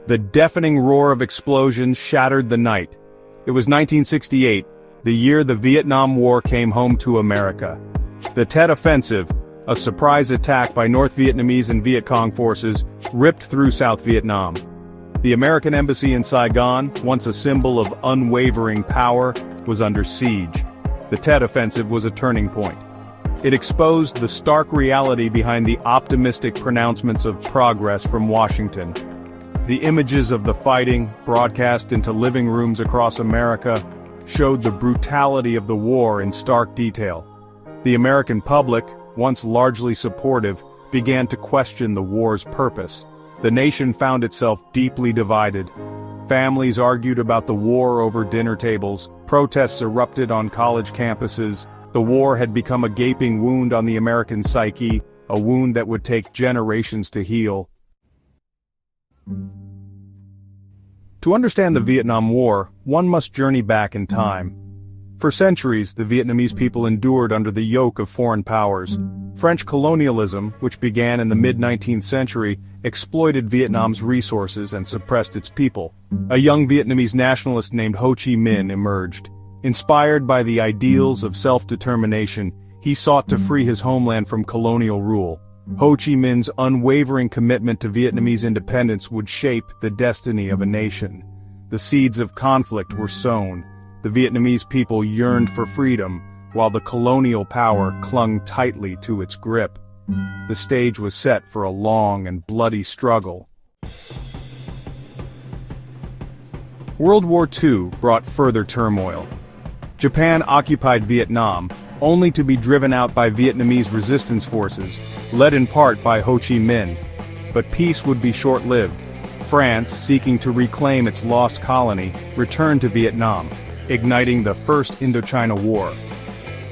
The deafening roar of explosions shattered the night. It was 1968, the year the Vietnam War came home to America. The Tet Offensive, a surprise attack by North Vietnamese and Viet Cong forces, ripped through South Vietnam. The American embassy in Saigon, once a symbol of unwavering power, was under siege. The Tet Offensive was a turning point. It exposed the stark reality behind the optimistic pronouncements of progress from Washington. The images of the fighting, broadcast into living rooms across America, showed the brutality of the war in stark detail. The American public, once largely supportive, began to question the war's purpose. The nation found itself deeply divided. Families argued about the war over dinner tables, protests erupted on college campuses. The war had become a gaping wound on the American psyche, a wound that would take generations to heal. To understand the Vietnam War, one must journey back in time. For centuries, the Vietnamese people endured under the yoke of foreign powers. French colonialism, which began in the mid-19th century, exploited Vietnam's resources and suppressed its people. A young Vietnamese nationalist named Ho Chi Minh emerged. Inspired by the ideals of self-determination, he sought to free his homeland from colonial rule. Ho Chi Minh's unwavering commitment to Vietnamese independence would shape the destiny of a nation. The seeds of conflict were sown. The Vietnamese people yearned for freedom, while the colonial power clung tightly to its grip. The stage was set for a long and bloody struggle. World War II brought further turmoil. Japan occupied Vietnam, only to be driven out by Vietnamese resistance forces, led in part by Ho Chi Minh. But peace would be short-lived. France, seeking to reclaim its lost colony, returned to Vietnam, igniting the First Indochina War.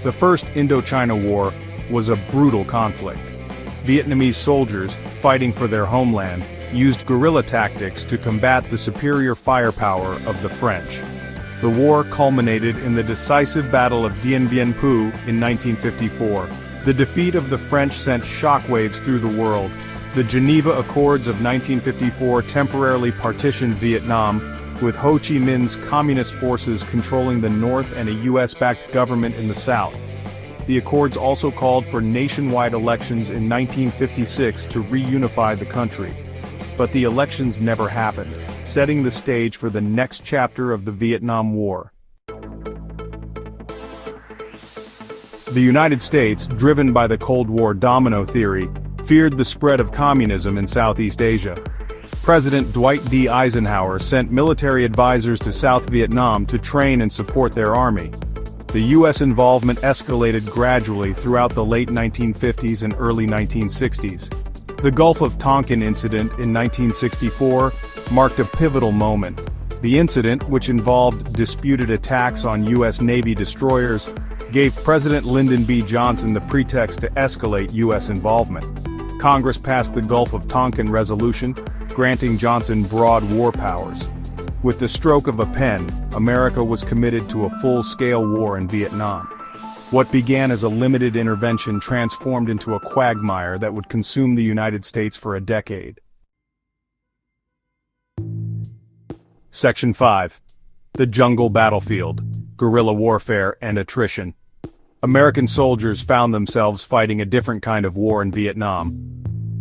The First Indochina War was a brutal conflict. Vietnamese soldiers, fighting for their homeland, used guerrilla tactics to combat the superior firepower of the French. The war culminated in the decisive Battle of Dien Bien Phu in 1954. The defeat of the French sent shockwaves through the world. The Geneva Accords of 1954 temporarily partitioned Vietnam, with Ho Chi Minh's communist forces controlling the north and a US-backed government in the south. The accords also called for nationwide elections in 1956 to reunify the country. But the elections never happened, setting the stage for the next chapter of the Vietnam War. The United States, driven by the Cold War domino theory, feared the spread of communism in Southeast Asia. President Dwight D. Eisenhower sent military advisors to South Vietnam to train and support their army. The U.S. involvement escalated gradually throughout the late 1950s and early 1960s. The Gulf of Tonkin incident in 1964 marked a pivotal moment. The incident, which involved disputed attacks on U.S. Navy destroyers, gave President Lyndon B. Johnson the pretext to escalate U.S. involvement. Congress passed the Gulf of Tonkin Resolution, granting Johnson broad war powers. With the stroke of a pen, America was committed to a full-scale war in Vietnam. What began as a limited intervention transformed into a quagmire that would consume the United States for a decade. Section 5. The Jungle Battlefield, Guerrilla Warfare and Attrition. American soldiers found themselves fighting a different kind of war in Vietnam.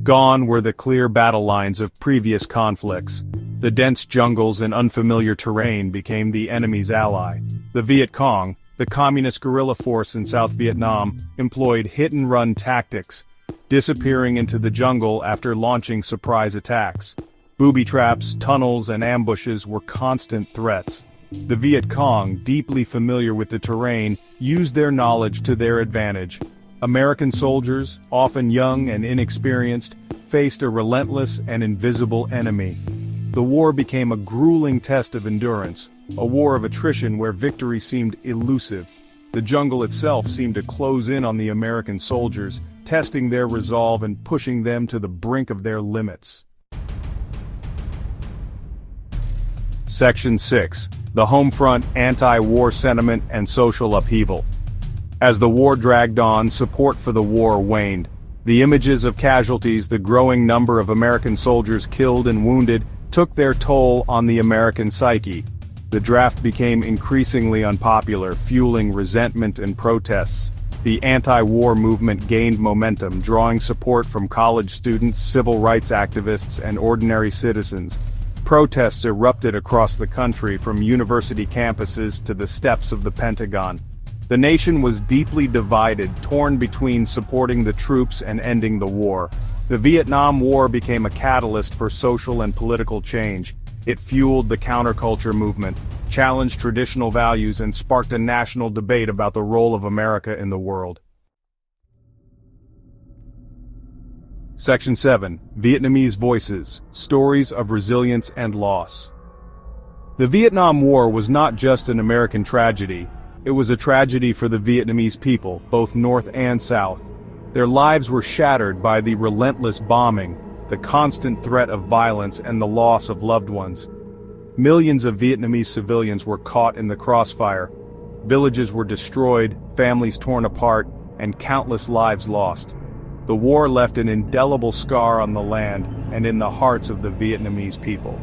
Gone were the clear battle lines of previous conflicts. The dense jungles and unfamiliar terrain became the enemy's ally. The Viet Cong, the communist guerrilla force in South Vietnam, employed hit-and-run tactics, disappearing into the jungle after launching surprise attacks. Booby traps, tunnels, and ambushes were constant threats. The Viet Cong, deeply familiar with the terrain, used their knowledge to their advantage. American soldiers, often young and inexperienced, faced a relentless and invisible enemy. The war became a grueling test of endurance, a war of attrition where victory seemed elusive. The jungle itself seemed to close in on the American soldiers, testing their resolve and pushing them to the brink of their limits. Section 6. The Homefront, Anti-War Sentiment and Social Upheaval. As the war dragged on, support for the war waned. The images of casualties, the growing number of American soldiers killed and wounded, took their toll on the American psyche. The draft became increasingly unpopular, fueling resentment and protests. The anti-war movement gained momentum, drawing support from college students, civil rights activists, and ordinary citizens. Protests erupted across the country, from university campuses to the steps of the Pentagon. The nation was deeply divided, torn between supporting the troops and ending the war. The Vietnam War became a catalyst for social and political change. It fueled the counterculture movement, challenged traditional values, and sparked a national debate about the role of America in the world. Section 7. Vietnamese Voices: Stories of Resilience and Loss. The Vietnam War was not just an American tragedy, it was a tragedy for the Vietnamese people, both North and South. Their lives were shattered by the relentless bombing, the constant threat of violence, and the loss of loved ones. Millions of Vietnamese civilians were caught in the crossfire. Villages were destroyed, families torn apart, and countless lives lost. The war left an indelible scar on the land and in the hearts of the Vietnamese people.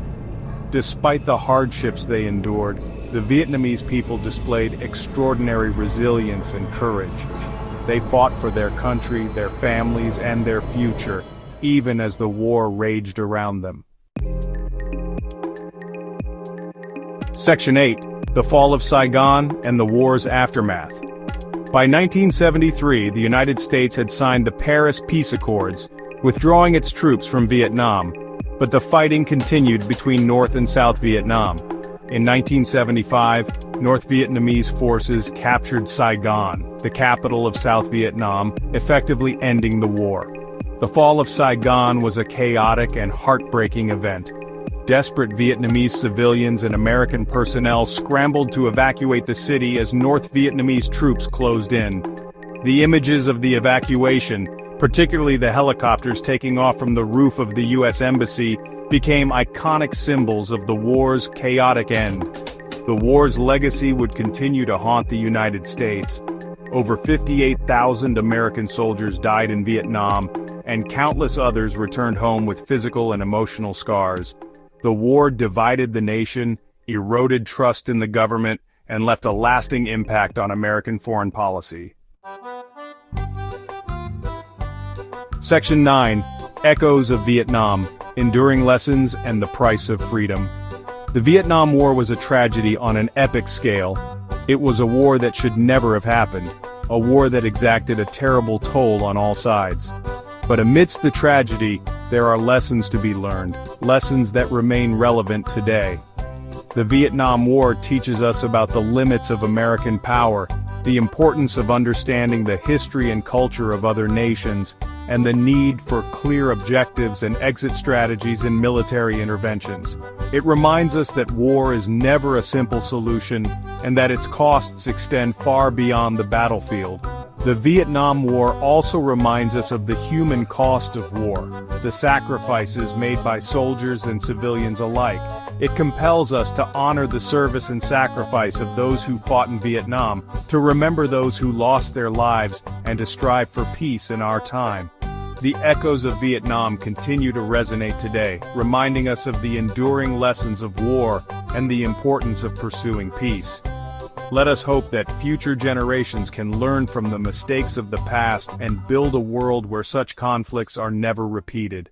Despite the hardships they endured, the Vietnamese people displayed extraordinary resilience and courage. They fought for their country, their families, and their future, even as the war raged around them. Section 8. The Fall of Saigon and the War's Aftermath. By 1973, the United States had signed the Paris Peace Accords, withdrawing its troops from Vietnam, but the fighting continued between North and South Vietnam. In 1975, North Vietnamese forces captured Saigon, the capital of South Vietnam, effectively ending the war. The fall of Saigon was a chaotic and heartbreaking event. Desperate Vietnamese civilians and American personnel scrambled to evacuate the city as North Vietnamese troops closed in. The images of the evacuation, particularly the helicopters taking off from the roof of the U.S. Embassy, became iconic symbols of the war's chaotic end. The war's legacy would continue to haunt the United States. Over 58,000 American soldiers died in Vietnam, and countless others returned home with physical and emotional scars. The war divided the nation, eroded trust in the government, and left a lasting impact on American foreign policy. Section 9. Echoes of Vietnam: Enduring Lessons and the Price of Freedom. The Vietnam War was a tragedy on an epic scale. It was a war that should never have happened, a war that exacted a terrible toll on all sides. But amidst the tragedy, there are lessons to be learned, lessons that remain relevant today. The Vietnam War teaches us about the limits of American power, the importance of understanding the history and culture of other nations, and the need for clear objectives and exit strategies in military interventions. It reminds us that war is never a simple solution, and that its costs extend far beyond the battlefield. The Vietnam War also reminds us of the human cost of war, the sacrifices made by soldiers and civilians alike. It compels us to honor the service and sacrifice of those who fought in Vietnam, to remember those who lost their lives, and to strive for peace in our time. The echoes of Vietnam continue to resonate today, reminding us of the enduring lessons of war and the importance of pursuing peace. Let us hope that future generations can learn from the mistakes of the past and build a world where such conflicts are never repeated.